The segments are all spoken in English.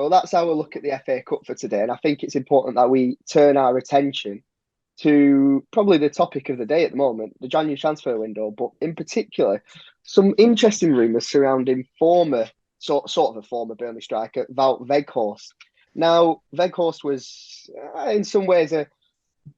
Well, that's how we look at the FA Cup for today. And I think it's important that we turn our attention to probably the topic of the day at the moment, the January transfer window, but in particular, some interesting rumours surrounding sort of a former Burnley striker, Wout Weghorst. Now, Weghorst was, in some ways,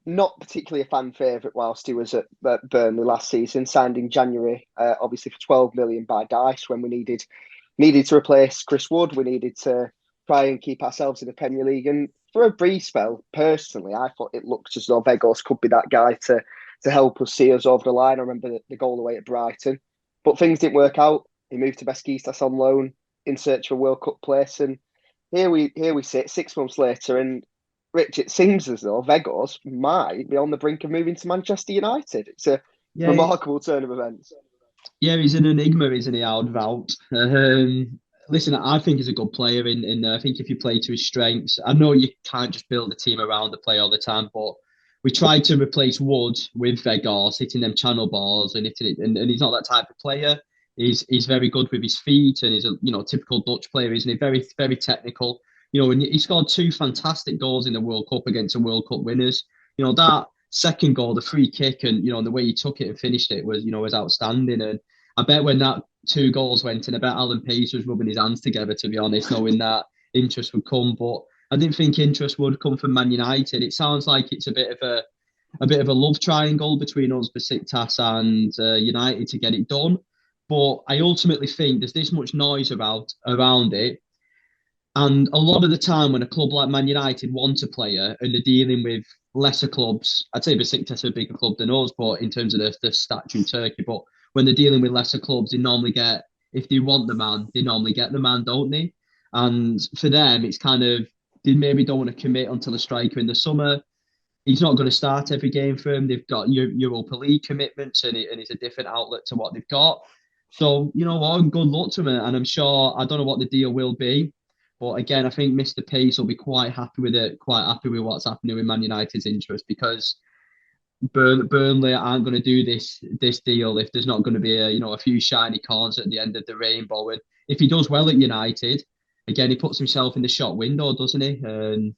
not particularly a fan favourite whilst he was at Burnley last season, signed in January, obviously for 12 million by Dice when we needed to replace Chris Wood. We needed to try and keep ourselves in the Premier League. And for a brief spell, personally, I thought it looked as though Weghorst could be that guy to help us see us over the line. I remember the goal away at Brighton. But things didn't work out. He moved to Besiktas on loan in search of a World Cup place. And here we sit 6 months later, and Rich, it seems as though Weghorst might be on the brink of moving to Manchester United. It's a remarkable turn of events. Yeah, he's an enigma, isn't he, Wout? Listen, I think he's a good player. I think if you play to his strengths, I know you can't just build a team around the play all the time, but we tried to replace Wood with Weghorst, hitting them channel balls and hitting it, and he's not that type of player. He's very good with his feet, and he's a typical Dutch player, isn't he? Very, very technical. And he scored 2 fantastic goals in the World Cup against the World Cup winners. That second goal, the free kick, and the way he took it and finished it was outstanding. And I bet when that 2 goals went in, I bet Alan Pace was rubbing his hands together, to be honest, knowing that interest would come. But I didn't think interest would come from Man United. It sounds like it's a bit of a love triangle between us, Besiktas, and United to get it done. But I ultimately think there's this much noise around it. And a lot of the time when a club like Man United wants a player and they're dealing with lesser clubs, I'd say Besiktas are a bigger club than us, but in terms of the stature in Turkey, but when they're dealing with lesser clubs, they normally get, if they want the man, they normally get the man, don't they? And for them, it's kind of, they maybe don't want to commit until a striker in the summer. He's not going to start every game for them. They've got Europa League commitments, and it's a different outlet to what they've got. So, good luck to him. And I'm sure, I don't know what the deal will be. But again, I think Mr. Pace will be quite happy with it, quite happy with what's happening with Man United's interest, because Burnley aren't going to do this deal if there's not going to be a few shiny corners at the end of the rainbow. And if he does well at United, again, he puts himself in the shop window, doesn't he? And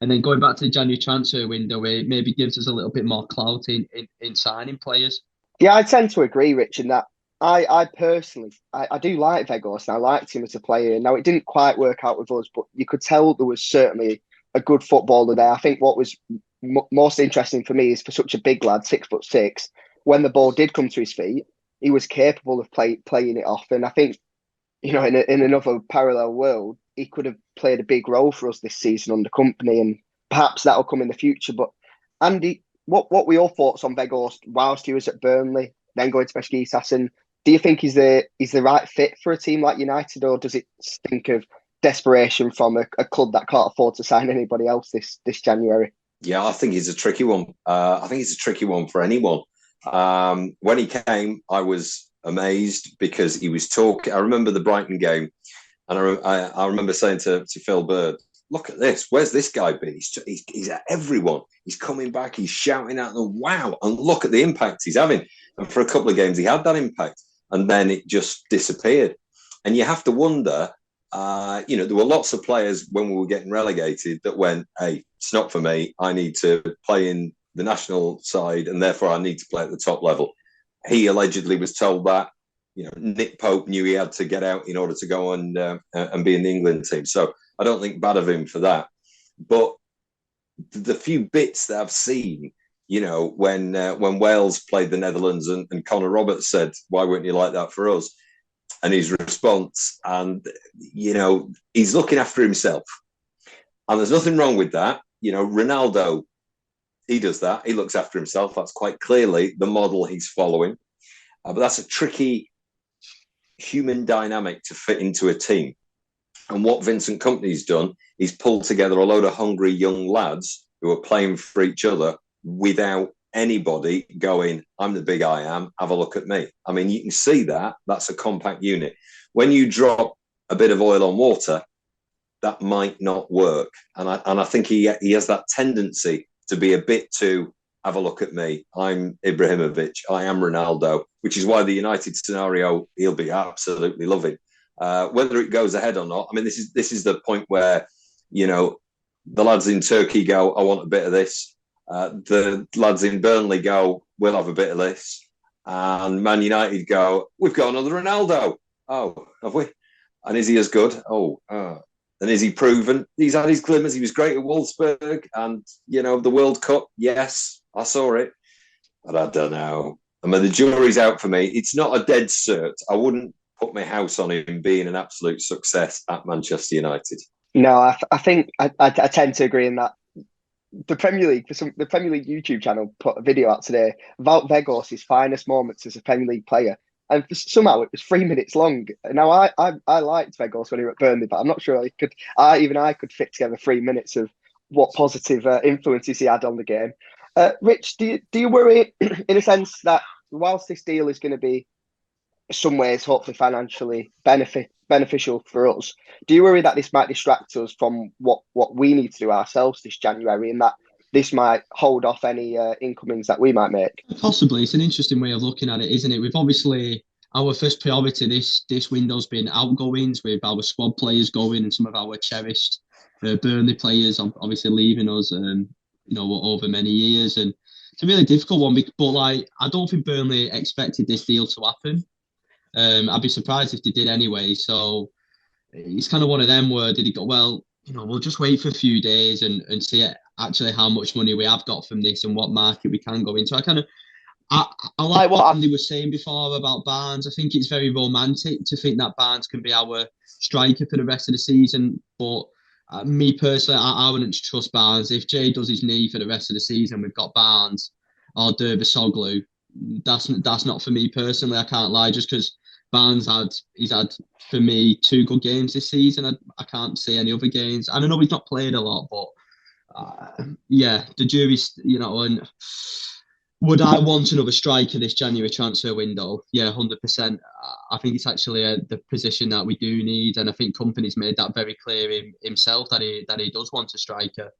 then going back to the January transfer window, it maybe gives us a little bit more clout in signing players. Yeah, I tend to agree, Rich, in that I personally, I do like Weghorst, and I liked him as a player. Now, it didn't quite work out with us, but you could tell there was certainly a good footballer there. I think what was most interesting for me is, for such a big lad, 6'6", when the ball did come to his feet, he was capable of playing it off. And I think, in another parallel world, he could have played a big role for us this season under Company, and perhaps that'll come in the future. But Andy, what were your thoughts on Weghorst whilst he was at Burnley, then going to Besiktas? And do you think he's the right fit for a team like United, or does it stink of desperation from a club that can't afford to sign anybody else this January? Yeah, I think he's a tricky one. I think he's a tricky one for anyone. When he came, I was amazed because he was talking. I remember the Brighton game, and I remember saying to Phil Bird, "Look at this. Where's this guy been? He's at everyone. He's coming back. He's shouting at them. Wow! And look at the impact he's having." And for a couple of games, he had that impact, and then it just disappeared. And you have to wonder. There were lots of players when we were getting relegated that went, "Hey, it's not for me. I need to play in the national side, and therefore I need to play at the top level." He allegedly was told that. Nick Pope knew he had to get out in order to go and be in the England team. So I don't think bad of him for that. But the few bits that I've seen, when Wales played the Netherlands and Connor Roberts said, "Why weren't you like that for us?" And his response, and he's looking after himself, and there's nothing wrong with that. Ronaldo, he does that. He looks after himself. That's quite clearly the model he's following. But that's a tricky human dynamic to fit into a team. And what Vincent Kompany's done is pulled together a load of hungry young lads who are playing for each other without anybody going, "I'm the big I am, have a look at me." I mean, you can see that. That's a compact unit. When you drop a bit of oil on water, that might not work. And I think he has that tendency to be a bit too, "Have a look at me. I'm Ibrahimovic. I am Ronaldo," which is why the United scenario he'll be absolutely loving. Whether it goes ahead or not, I mean, this is the point where, you know, the lads in Turkey go, I want a bit of this. The lads in Burnley go, we'll have a bit of this. And Man United go, we've got another Ronaldo. Oh, have we? And is he as good? And is he proven? He's had his glimmers. He was great at Wolfsburg. And, you know, the World Cup, yes, I saw it. But I don't know. I mean, the jury's out for me. It's not a dead cert. I wouldn't put my house on him being an absolute success at Manchester United. No, I think I tend to agree in that. The Premier League, the Premier League YouTube channel put a video out today. Wout Weghorst's finest moments as a Premier League player, and somehow it was 3 minutes long. Now I liked Weghorst when he was at Burnley, but I'm not sure I could fit together 3 minutes of what positive influences he had on the game. Rich, do you worry in a sense that whilst this deal is going to be in some ways hopefully financially beneficial for us, do you worry that this might distract us from what we need to do ourselves this January, and that this might hold off any incomings that we might make? Possibly. It's an interesting way of looking at it, isn't it? We've obviously, our first priority this window's been outgoings, with our squad players going and some of our cherished Burnley players obviously leaving us, over many years. And it's a really difficult one, but like, I don't think Burnley expected this deal to happen. I'd be surprised if they did anyway. So it's kind of one of them where did he go, well, we'll just wait for a few days and see actually how much money we have got from this and what market we can go into. I like what Andy was saying before about Barnes. I think it's very romantic to think that Barnes can be our striker for the rest of the season. But me personally, I wouldn't trust Barnes. If Jay does his knee for the rest of the season, we've got Barnes or Derbisoglu. That's not for me personally. I can't lie, just because Barnes he's had for me 2 good games this season. I can't see any other games. And I know he's not played a lot, but the jury's, and would I want another striker this January transfer window? Yeah, 100%. I think it's actually the position that we do need, and I think Kompany's made that very clear himself that he does want a striker.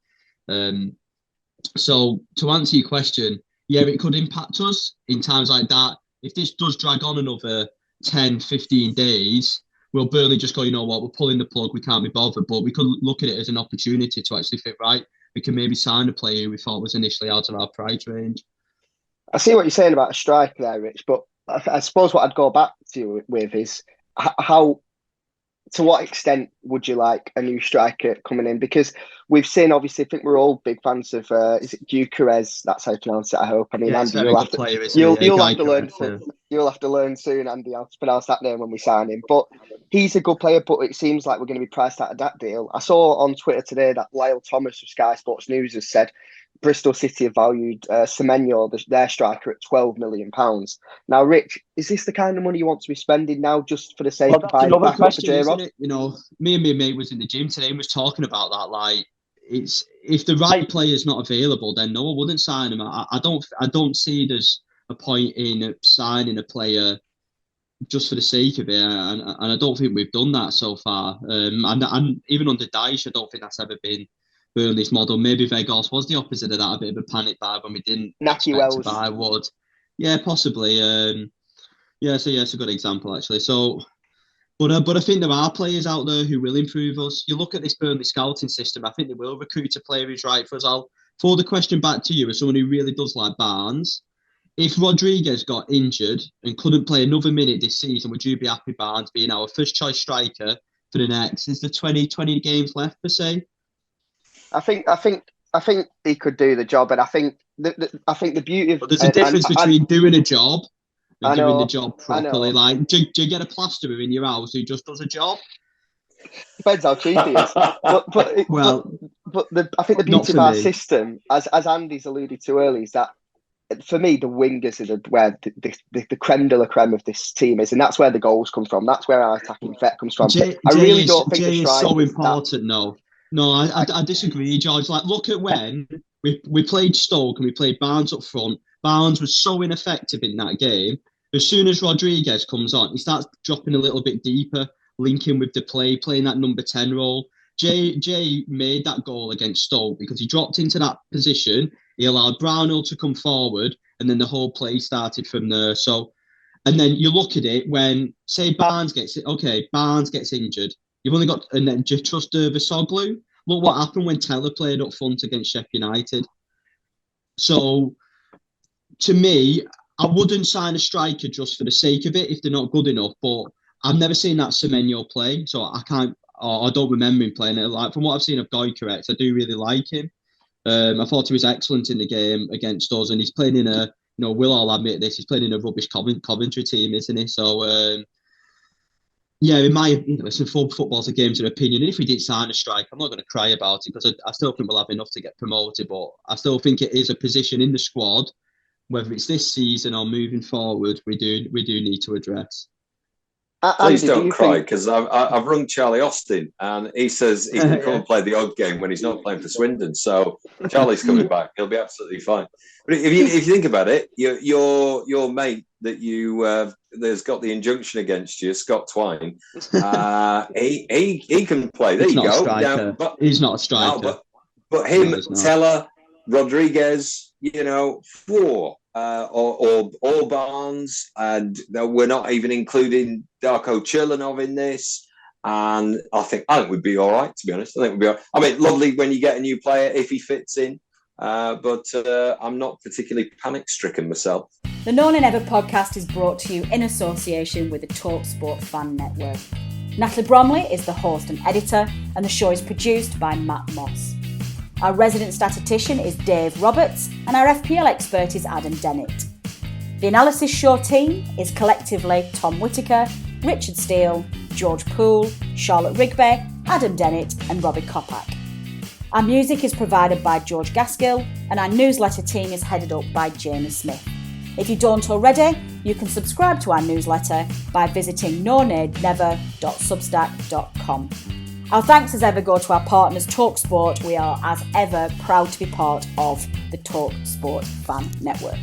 So to answer your question, yeah, it could impact us in times like that. If this does drag on another 10, 15 days, will Burnley just go, you know what, we're pulling the plug, we can't be bothered? But we could look at it as an opportunity to actually think, right, we can maybe sign a player who we thought was initially out of our price range. I see what you're saying about a striker there, Rich, but I suppose what I'd go back to you with is how, to what extent would you like a new striker coming in? Because we've seen, obviously, I think we're all big fans of, is it Gyökeres? That's how you pronounce it, I hope. I mean, yeah, Andy, you'll have to learn soon, Andy, how to pronounce that name when we sign him. But he's a good player, but it seems like we're going to be priced out of that deal. I saw on Twitter today that Lyle Thomas of Sky Sports News has said Bristol City have valued Semenyo, their striker, at £12 million. Now, Rich, is this the kind of money you want to be spending now just for the sake of buying a backup for J-Rod? Me and my mate was in the gym today and was talking about that. Like, it's if the right player's not available, then no, I wouldn't sign him. I don't see there's a point in signing a player just for the sake of it, and I don't think we've done that so far. And even under Dyche, I don't think that's ever been Burnley's model. Maybe Weghorst was the opposite of that, a bit of a panic buy when we didn't expect to buy Wood. Yeah, possibly. So it's a good example actually. So, but I think there are players out there who will improve us. You look at this Burnley scouting system, I think they will recruit a player who's right for us. I'll throw the question back to you as someone who really does like Barnes. If Rodriguez got injured and couldn't play another minute this season, would you be happy Barnes being our first choice striker for the next? Is there 20 games left per se? I think he could do the job, and I think the beauty of there's a difference between doing a job and doing the job properly. Like, do you get a plasterer in your house who just does a job? Depends how cheap he is. I think the beauty of our system, as Andy's alluded to earlier, is that for me the wingers are where the creme de la creme of this team is, and that's where the goals come from. That's where our attacking threat comes from. I really don't think Jay is so important. No, I disagree, George. Like, look at when we played Stoke and we played Barnes up front. Barnes was so ineffective in that game. As soon as Rodriguez comes on, he starts dropping a little bit deeper, linking with the play, playing that number 10 role. Jay made that goal against Stoke because he dropped into that position. He allowed Brownhill to come forward, and then the whole play started from there. So And then you look at it when, say, Barnes gets injured. You've only got, and then just trust Versoglu. Look what happened when Teller played up front against Sheffield United. So, to me, I wouldn't sign a striker just for the sake of it if they're not good enough. But I've never seen that Semenyo play, so I don't remember him playing it. Like, from what I've seen of Goikarek, I do really like him. I thought he was excellent in the game against us, and he's playing in a, we'll all admit this, he's playing in a rubbish Coventry team, isn't he? So, yeah, in my, listen, football's a game of opinion. And if we didn't sign a striker, I'm not going to cry about it because I still think we'll have enough to get promoted. But I still think it is a position in the squad, whether it's this season or moving forward, we do need to address. Please don't cry, because I've rung Charlie Austin and he says he can come and play the odd game when he's not playing for Swindon. So Charlie's coming back; he'll be absolutely fine. But if you think about it, your mate that there's got the injunction against you, Scott Twine. He can play. There you go. Now, he's not a striker. No, but him, Teller, Rodriguez, four. Or Barnes, and we're not even including Darko Churlinov in this. And I think we'd be all right, to be honest. I think we'd be all right. I mean, lovely when you get a new player if he fits in, but I'm not particularly panic-stricken myself. The No Nay Never podcast is brought to you in association with the TalkSport Fan Network. Natalie Bromley is the host and editor, and the show is produced by Matt Moss. Our resident statistician is Dave Roberts, and our FPL expert is Adam Dennett. The Analysis Show team is collectively Tom Whittaker, Richard Steele, George Poole, Charlotte Rigby, Adam Dennett and Robbie Kopak. Our music is provided by George Gaskill, and our newsletter team is headed up by Jamie Smith. If you don't already, you can subscribe to our newsletter by visiting nonaynever.substack.com. Our thanks as ever go to our partners TalkSport. We are as ever proud to be part of the TalkSport Fan Network.